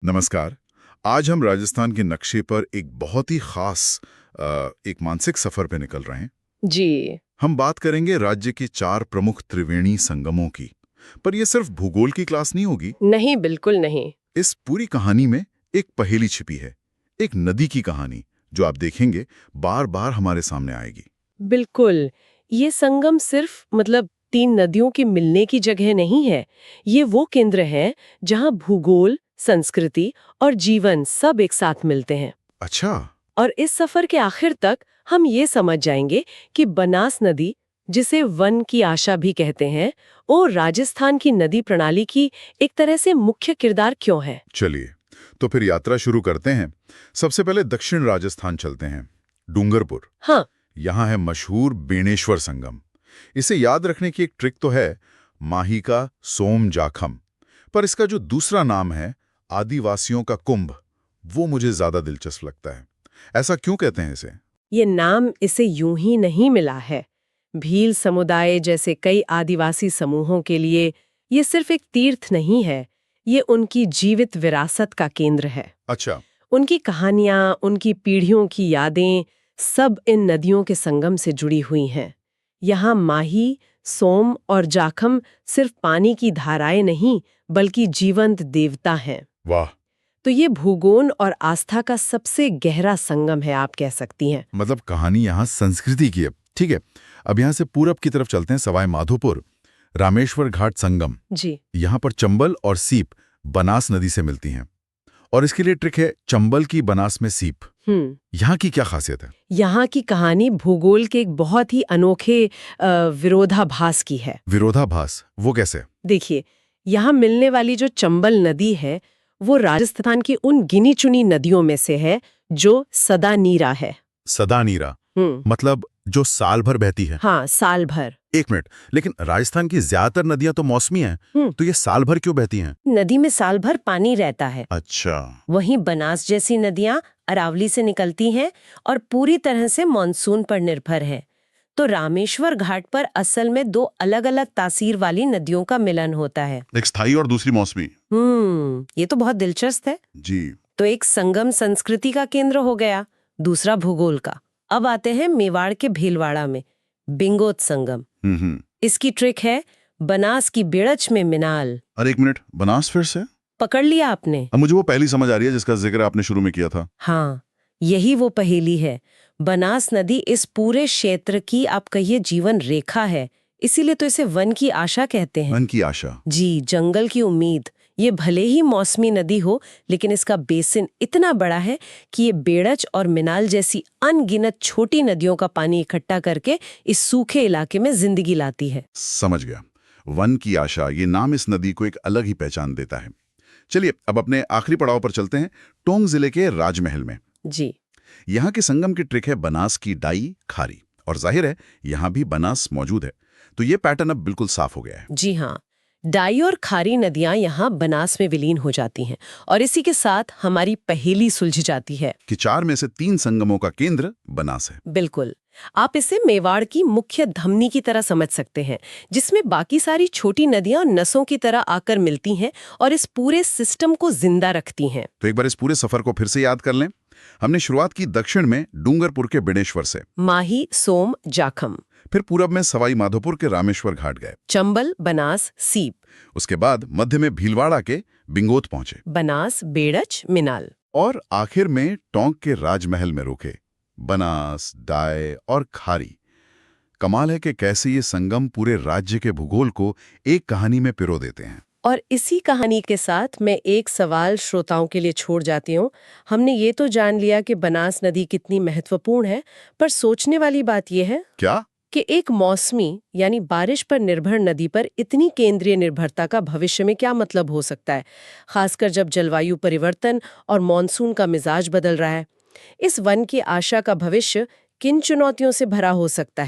नमस्कार। आज हम राजस्थान के नक्शे पर एक बहुत ही खास एक मानसिक सफर पे निकल रहे हैं। जी। हम बात करेंगे राज्य के 4 प्रमुख त्रिवेणी संगमों की। पर यह सिर्फ भूगोल की क्लास नहीं होगी। नहीं, बिल्कुल नहीं। इस पूरी कहानी में एक पहेली छिपी है, एक नदी की कहानी जो आप देखेंगे बार बार हमारे सामने आएगी। बिल्कुल। ये संगम सिर्फ तीन नदियों के मिलने की जगह नहीं है। ये वो केंद्र है जहाँ भूगोल, संस्कृति और जीवन सब एक साथ मिलते हैं। अच्छा। और इस सफर के आखिर तक हम ये समझ जाएंगे कि बनास नदी, जिसे वन की आशा भी कहते हैं, वो राजस्थान की नदी प्रणाली की एक तरह से मुख्य किरदार क्यों है। चलिए, तो फिर यात्रा शुरू करते हैं। सबसे पहले दक्षिण राजस्थान चलते हैं, डूंगरपुर। हाँ। यहाँ है मशहूर बेणेश्वर संगम। इसे याद रखने की एक ट्रिक तो है, माही का सोम जाखम। पर इसका जो दूसरा नाम है, आदिवासियों का कुंभ, वो मुझे ज्यादा दिलचस्प लगता है। ऐसा क्यों कहते हैं इसे? ये नाम इसे यूं ही नहीं मिला है। भील समुदाय जैसे कई आदिवासी समूहों के लिए ये सिर्फ एक तीर्थ नहीं है, ये उनकी जीवित विरासत का केंद्र है। अच्छा। उनकी कहानियां, उनकी पीढ़ियों की यादें, सब इन नदियों के संगम से जुड़ी हुई हैं। यहाँ माही, सोम और जाखम सिर्फ पानी की धाराएं नहीं, बल्कि जीवंत देवता हैं। वाह। तो ये भूगोल और आस्था का सबसे गहरा संगम है, आप कह सकती हैं। मतलब कहानी यहाँ संस्कृति की है। ठीक है, अब यहाँ से पूरब की तरफ चलते हैं, सवाई माधोपुर, रामेश्वर घाट संगम। जी। यहाँ पर चंबल और सीप बनास नदी से मिलती हैं। और इसके लिए ट्रिक है, चंबल की बनास में सीप। यहाँ की क्या खासियत है? यहाँ की कहानी भूगोल के एक बहुत ही अनोखे विरोधाभास की है। विरोधाभास वो कैसे? देखिए, यहाँ मिलने वाली जो चंबल नदी है, वो राजस्थान की उन गिनी चुनी नदियों में से है जो सदा नीरा है। सदा नीरा मतलब जो साल भर बहती है? हाँ, साल भर। एक मिनट, लेकिन राजस्थान की ज्यादातर नदियां तो मौसमी हैं, तो ये साल भर क्यों बहती हैं? नदी में साल भर पानी रहता है। अच्छा। वहीं बनास जैसी नदियां अरावली से निकलती हैं और पूरी तरह से मानसून पर निर्भर है। तो रामेश्वर घाट पर असल में दो अलग अलग तासीर वाली नदियों का मिलन होता है। एक स्थायी और दूसरी मौसमी। ये तो बहुत दिलचस्प है। जी। तो एक संगम संस्कृति का केंद्र हो गया, दूसरा भूगोल का। अब आते हैं मेवाड़ के भीलवाड़ा में बिंगोत संगम। इसकी ट्रिक है बनास की बेड़च में मिनाल। अरे एक मिनट, बनास फिर से? पकड़ लिया आपने। अब मुझे वो पहली समझ आ रही है जिसका जिक्र आपने शुरू में किया था। हाँ, यही वो पहेली है। बनास नदी इस पूरे क्षेत्र की, आप कहिए, जीवन रेखा है। इसीलिए तो इसे वन की आशा कहते हैं। वन की आशा? जी, जंगल की उम्मीद। ये भले ही मौसमी नदी हो, लेकिन इसका बेसिन इतना बड़ा है कि ये बेड़च और मिनाल जैसी अनगिनत छोटी नदियों का पानी इकट्ठा करके इस सूखे इलाके में जिंदगी लाती है। समझ गया। वन की आशा, ये नाम इस नदी को एक अलग ही पहचान देता है। चलिए, अब अपने आखिरी पड़ाव पर चलते हैं, टोंक जिले के राजमहल में। जी। यहाँ के संगम की ट्रिक है बनास की डाई खारी, और जाहिर है यहाँ भी बनास मौजूद है। तो ये पैटर्न अब बिल्कुल साफ हो गया है। जी हाँ, डाई और खारी नदियां यहाँ बनास में विलीन हो जाती हैं और इसी के साथ हमारी पहेली सुलझ जाती है कि 4 में से 3 संगमों का केंद्र बनास है। बिल्कुल। आप इसे मेवाड़ की मुख्य धमनी की तरह समझ सकते हैं, जिसमें बाकी सारी छोटी नदियां नसों की तरह आकर मिलती हैं और इस पूरे सिस्टम को जिंदा रखती हैं। तो एक बार इस पूरे सफर को फिर से याद कर लें। हमने शुरुआत की दक्षिण में डूंगरपुर के बेणेश्वर से, माही, सोम, जाखम। फिर पूरब में सवाई माधोपुर के रामेश्वर घाट गए, चंबल, बनास, सीप। उसके बाद मध्य में भीलवाड़ा के बिंगोत पहुंचे, बनास, बेड़च, मिनाल। और आखिर में टोंक के राजमहल में रुके, बनास, डाय और खारी। कमाल है कि कैसे ये संगम पूरे राज्य के भूगोल को एक कहानी में पिरो देते हैं। और इसी कहानी के साथ मैं एक सवाल श्रोताओं के लिए छोड़ जाती हूँ। हमने ये तो जान लिया कि बनास नदी कितनी महत्वपूर्ण है, पर सोचने वाली बात यह है क्या कि एक मौसमी यानी बारिश पर निर्भर नदी पर इतनी केंद्रीय निर्भरता का भविष्य में क्या मतलब हो सकता है, खासकर जब जलवायु परिवर्तन और मॉनसून का मिजाज बदल रहा है। इस वन की आशा का भविष्य किन चुनौतियों से भरा हो सकता है?